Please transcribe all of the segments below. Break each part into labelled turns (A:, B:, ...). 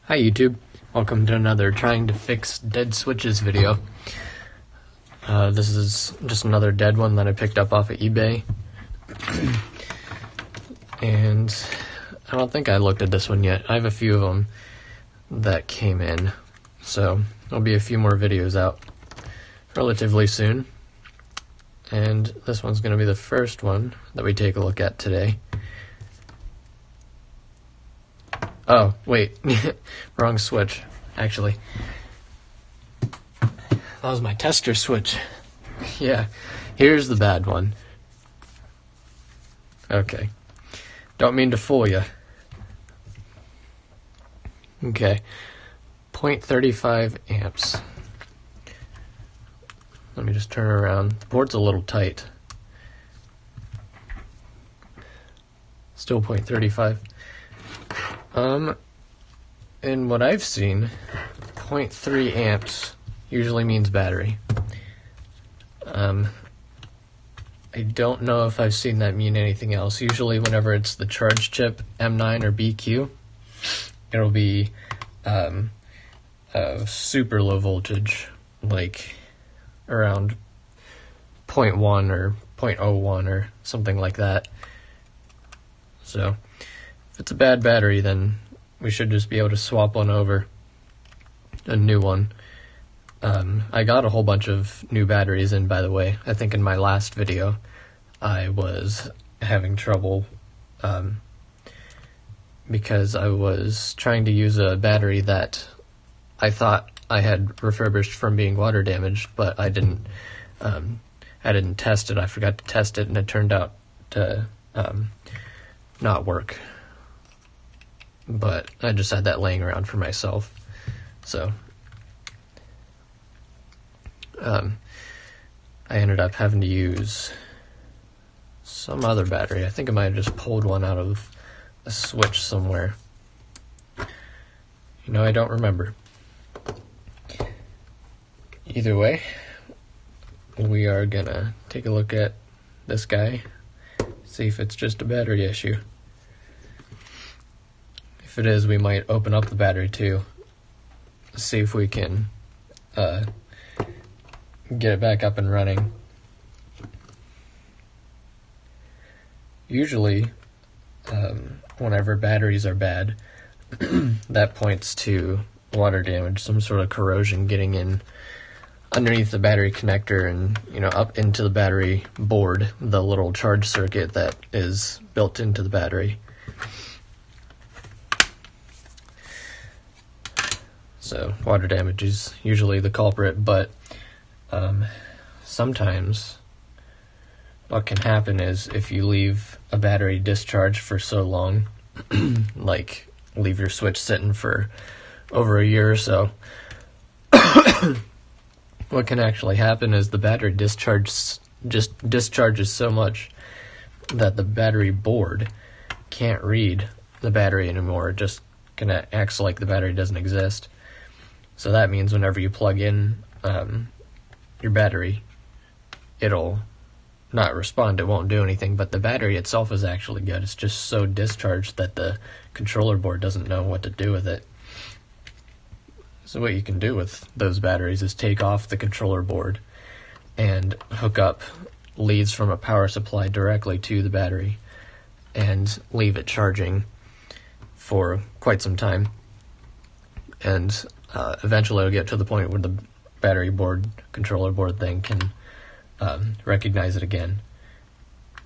A: Hi YouTube, welcome to another trying to fix dead switches video. This is just another dead one that I picked up off of eBay. And I don't think I looked at this one yet. I have a few of them that came in, so there'll be a few more videos out relatively soon. And this one's going to be the first one that we take a look at today. Oh, wait, wrong switch, actually. That was my tester switch. Yeah, here's the bad one. Okay, don't mean to fool you. Okay, 0.35 amps. Let me just turn around. The board's a little tight. Still 0.35. In what I've seen, 0.3 amps usually means battery. I don't know if I've seen that mean anything else. Usually whenever it's the charge chip, M9 or BQ, it'll be a super low voltage, like around 0.1 or 0.01 or something like that. So if it's a bad battery, then we should just be able to swap one over, a new one. I got a whole bunch of new batteries in, by the way. I think in my last video I was having trouble because I was trying to use a battery that I thought I had refurbished from being water damaged, but I didn't test it. I forgot to test it, and it turned out to not work. But I just had that laying around for myself, so I ended up having to use some other battery. I think I might have just pulled one out of a switch somewhere. I don't remember. Either way, we are gonna take a look at this guy, see if it's just a battery issue. If it is, we might open up the battery too, see if we can get it back up and running. Usually, whenever batteries are bad, that points to water damage, some sort of corrosion getting in underneath the battery connector and up into the battery board, the little charge circuit that is built into the battery. So water damage is usually the culprit, but sometimes what can happen is if you leave a battery discharged for so long, like leave your switch sitting for over a year or so, what can actually happen is the battery discharges so much that the battery board can't read the battery anymore. It just kind of acts like the battery doesn't exist. So that means whenever you plug in your battery, it'll not respond, it won't do anything, but the battery itself is actually good. It's just so discharged that the controller board doesn't know what to do with it. So what you can do with those batteries is take off the controller board and hook up leads from a power supply directly to the battery and leave it charging for quite some time. And eventually it'll get to the point where the battery board, controller board thing can recognize it again.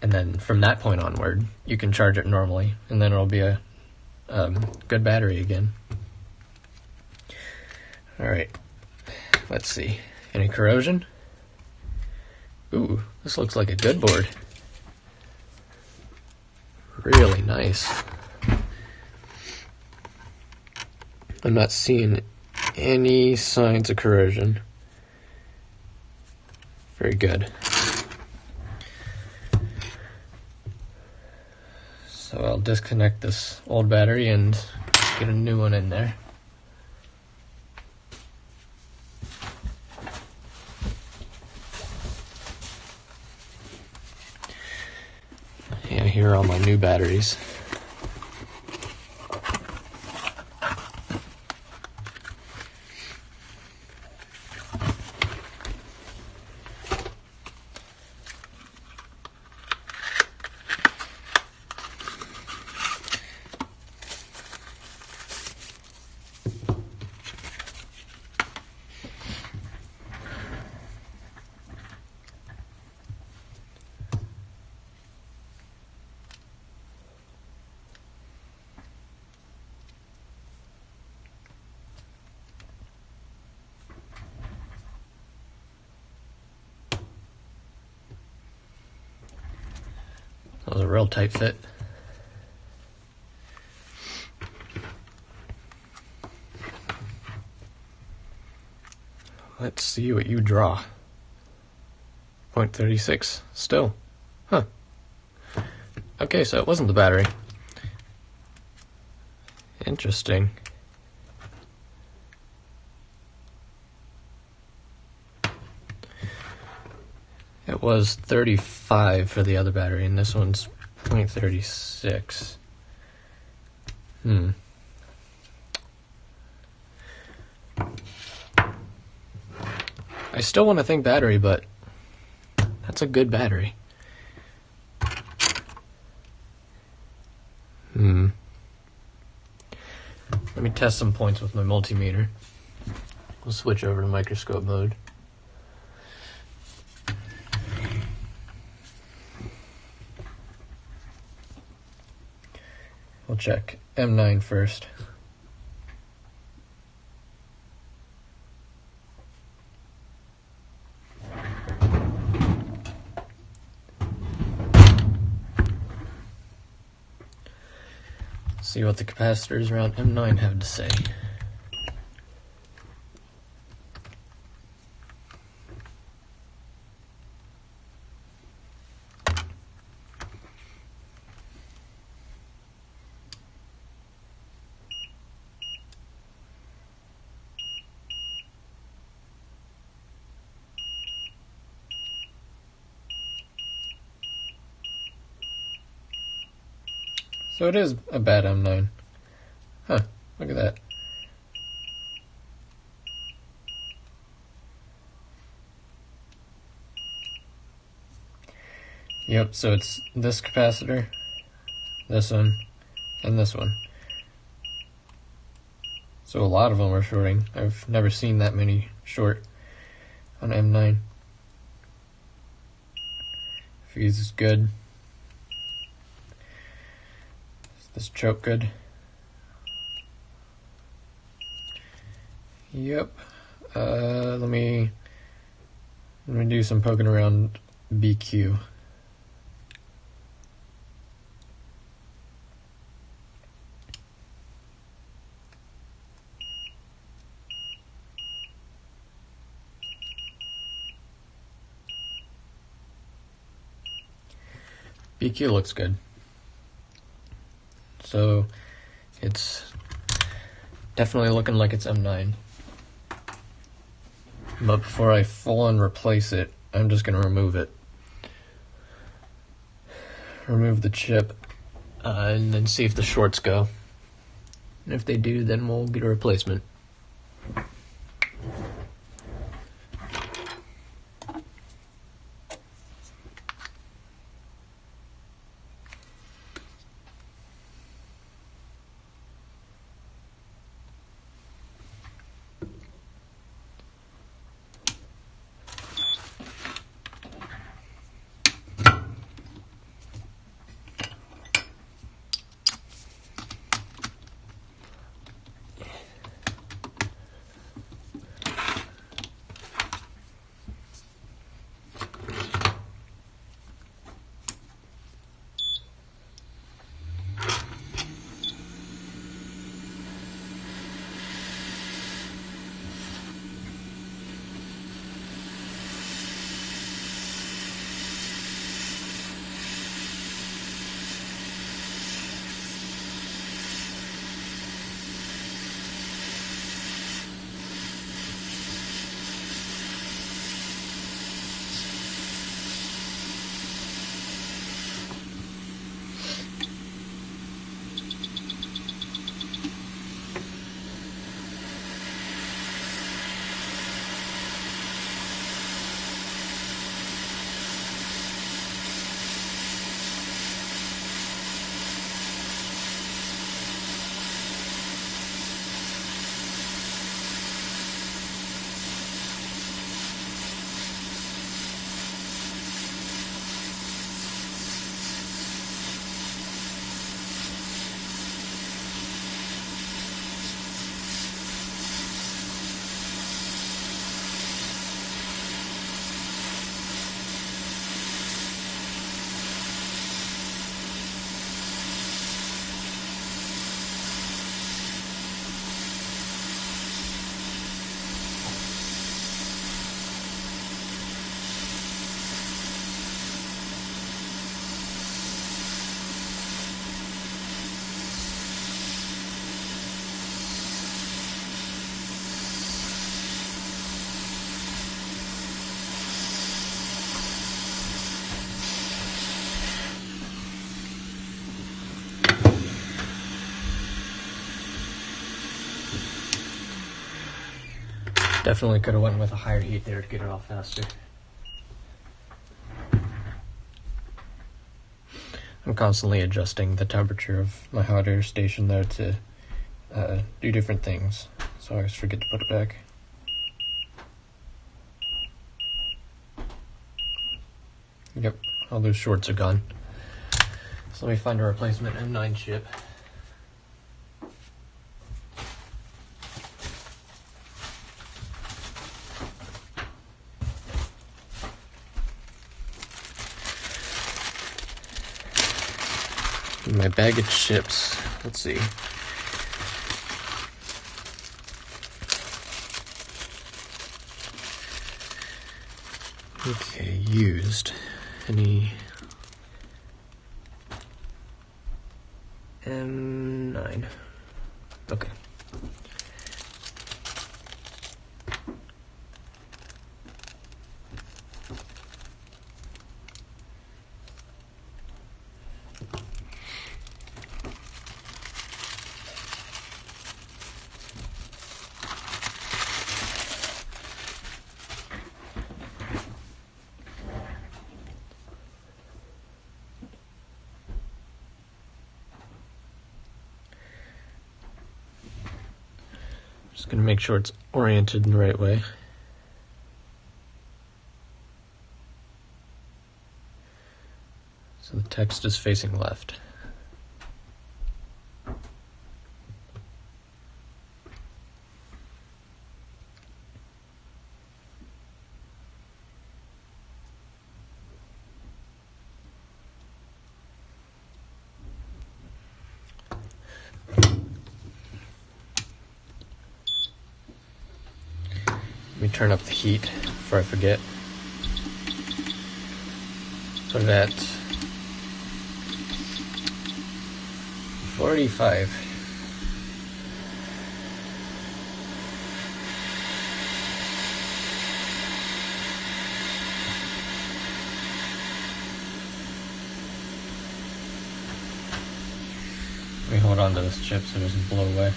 A: And then from that point onward, you can charge it normally, and then it'll be a good battery again. Alright, let's see. Any corrosion? Ooh, this looks like a good board. Really nice. I'm not seeing any signs of corrosion. Very good. So I'll disconnect this old battery and get a new one in there. Yeah, here are all my new batteries. That was a real tight fit. Let's see what you draw. 0.36 still. Huh. Okay, so it wasn't the battery. Interesting. It was 35 for the other battery, and this one's 0.36. I still want to think battery, but that's a good battery. Let me test some points with my multimeter. We'll switch over to microscope mode. We'll check M9 first. See what the capacitors around M9 have to say. So it is a bad M9. Huh, look at that. Yep, so it's this capacitor, this one, and this one. So a lot of them are shorting. I've never seen that many short on M9. Fuse is good. Is this choke good? Yep. Let me do some poking around BQ. BQ looks good. So it's definitely looking like it's M9. But before I full on replace it, I'm just going to remove it. Remove the chip, and then see if the shorts go. And if they do, then we'll get a replacement. Definitely could have went with a higher heat there to get it off faster. I'm constantly adjusting the temperature of my hot air station there to do different things, so I always forget to put it back. Yep, all those shorts are gone. So let me find a replacement M9 chip. My bag of chips, let's see. Okay, used. Any M9. Okay. Just gonna make sure it's oriented in the right way. So the text is facing left. Let me turn up the heat before I forget. So that 45. Let me hold on to this chip so it doesn't blow away.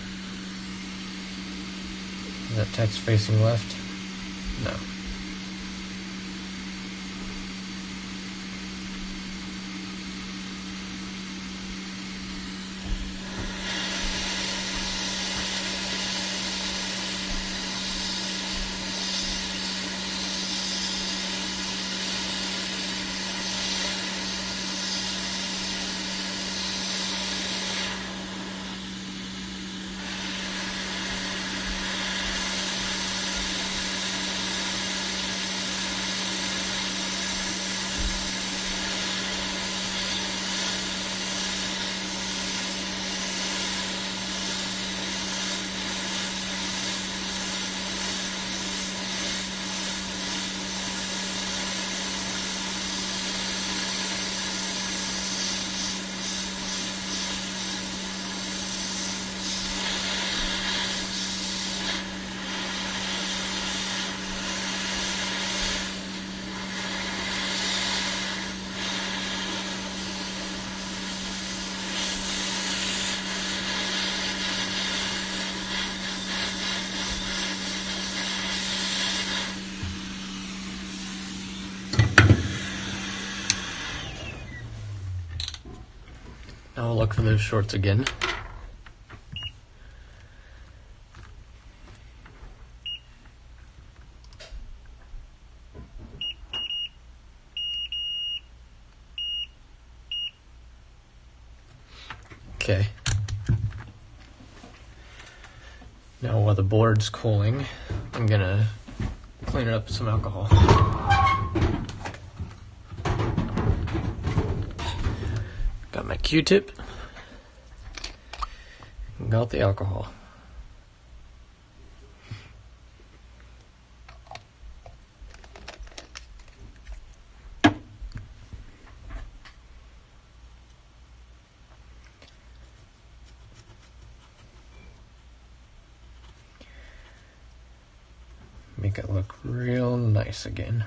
A: Is that text facing left? No. Now I'll look for those shorts again. Okay. Now while the board's cooling, I'm gonna clean it up with some alcohol. Got my Q-tip. Got the alcohol. Make it look real nice again.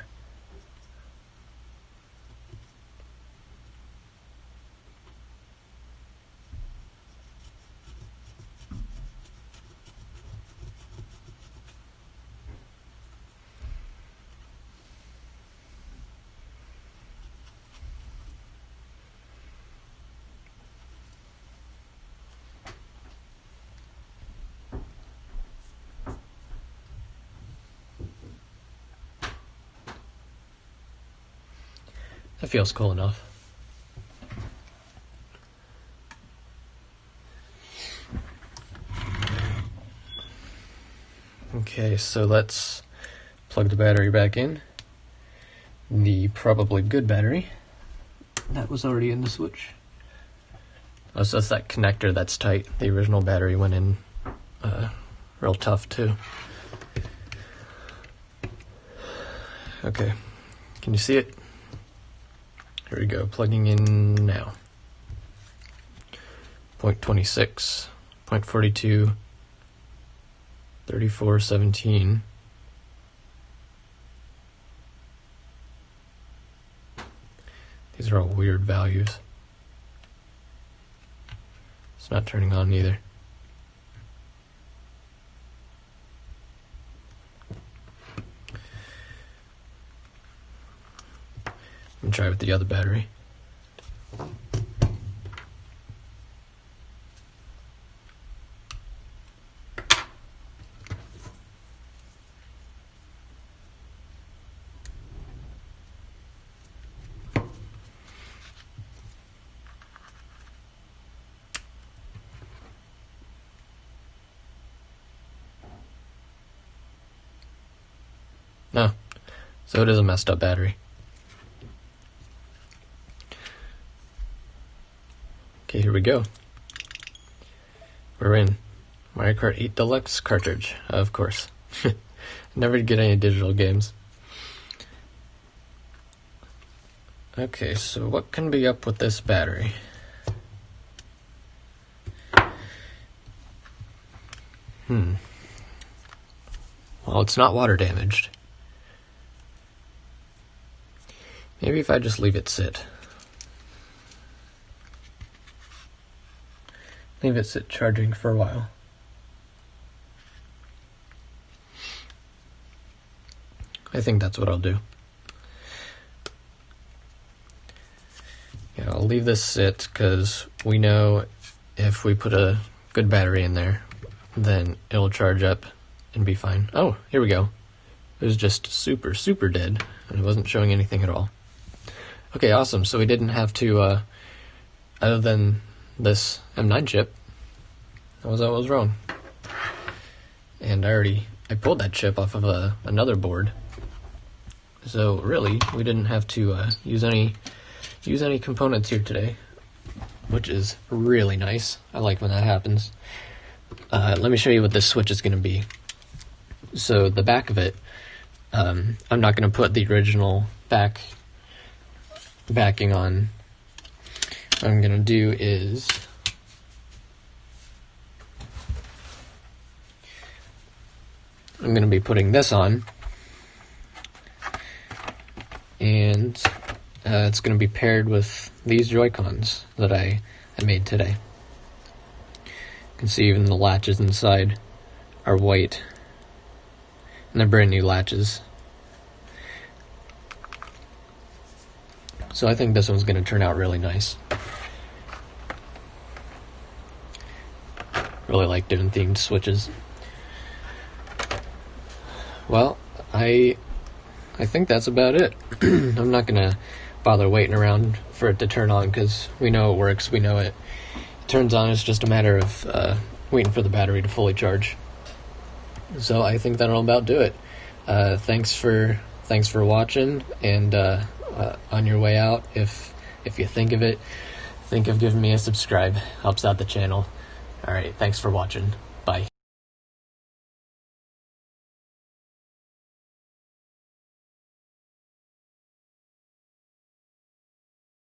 A: That feels cool enough. Okay, so let's plug the battery back in. The probably good battery that was already in the switch. Oh, so it's that connector that's tight. The original battery went in real tough too. Okay, can you see it? Here we go, plugging in now. 0.26, 0.42, 3417. These are all weird values. It's not turning on either. Let me try with the other battery. No, so it is a messed up battery. Okay, here we go. We're in. Mario Kart 8 Deluxe cartridge, of course. Never get any digital games. Okay, so what can be up with this battery? Well, it's not water damaged. Maybe if I just leave it sit. Leave it sit charging for a while. I think that's what I'll do. Yeah, I'll leave this sit because we know if we put a good battery in there, then it'll charge up and be fine. Oh, here we go. It was just super, super dead, and it wasn't showing anything at all. Okay, awesome. So we didn't have to, other than this M9 chip, that was wrong. And I pulled that chip off of another board. So really, we didn't have to use any components here today, which is really nice. I like when that happens. Let me show you what this switch is going to be. So the back of it, I'm not going to put the original backing on. What I'm going to do is I'm going to be putting this on, and it's going to be paired with these Joy-Cons that I made today. You can see even the latches inside are white, and they're brand new latches. So I think this one's going to turn out really nice. Really like doing themed switches. Well, I think that's about it. I'm not going to bother waiting around for it to turn on because we know it works. We know it turns on. It's just a matter of waiting for the battery to fully charge. So I think that'll about do it. Thanks for watching, and on your way out, if you think of giving me a subscribe. Helps out the channel. Alright, thanks for watching.